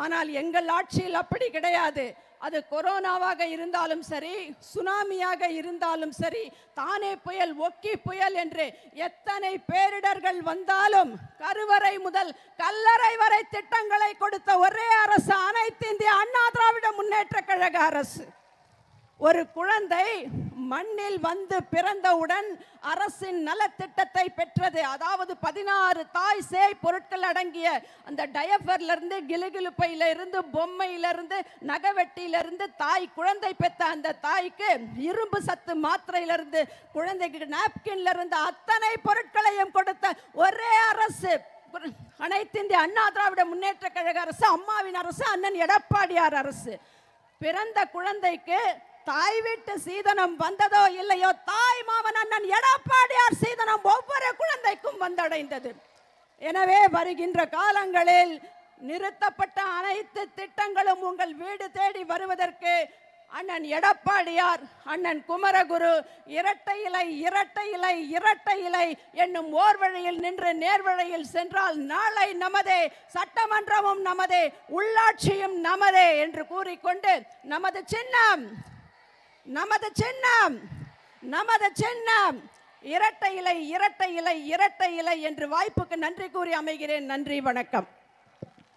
ஆனால் எங்கள் ஆட்சியில் அப்படி கிடையாது. அது கொரோனாவாக இருந்தாலும் சரி, சுனாமியாக இருந்தாலும் சரி, தானே புயல், ஒக்கி புயல் என்று எத்தனை பேரிடர்கள் வந்தாலும் கருவறை முதல் கல்லறை வரை திட்டங்களை கொடுத்த ஒரே அரசு அனைத்து இந்திய அண்ணா திராவிட முன்னேற்ற கழக அரசு. ஒரு குழந்தை மண்ணில் வந்து பிறந்தவுடன் அரசின் நலத்திட்டத்தை பெற்றது. அதாவது 16 தாய் சேய் பொருட்கள் அடங்கிய அந்த டயப்பர்ல இருந்து, கிலுகிலுப்பையில இருந்து, பொம்மையில இருந்து, நகவெட்டியில இருந்து தாய் குழந்தை பெற்ற அந்த தாய்க்கு இரும்பு சத்து மாத்திரையில இருந்து, குழந்தைக்கு நாப்கின்ல இருந்து அத்தனை பொருட்களையும் கொடுத்த ஒரே அரசு அனைத்து இந்திய அண்ணா திராவிட முன்னேற்ற கழக அரசு, அம்மாவின் அரசு, அண்ணன் எடப்பாடியார் அரசு. பிறந்த குழந்தைக்கு தாய் வீட்டு சீதனம் வந்ததோ இல்லையோ, தாய் மாமன் அண்ணன் எடப்பாடியார் சீதனம் ஒவ்வொரு குழந்தைக்கும் வந்தடைந்தது. எனவே வருகின்ற காலங்களில் நிறுத்தப்பட்ட அனைத்து திட்டங்களும் உங்கள் வீடு தேடி வருவதற்கு அண்ணன் எடப்பாடியார், அண்ணன் குமரகுரு இரட்டை இலை இரட்டை இலை இரட்டை இலை என்னும் ஓர் வழியில் நின்று நேர்வழியில் சென்றால் நாளை நமதே, சட்டமன்றமும் நமதே, உள்ளாட்சியும் நமதே என்று கூறிக்கொண்டு நமது சின்னம் நமது சின்னம் நமது சின்னம் இரட்டை இலை இரட்டை இலை இரட்டை இலை என்று வாய்ப்புக்கு நன்றி கூறி அமைகிறேன். நன்றி, வணக்கம்.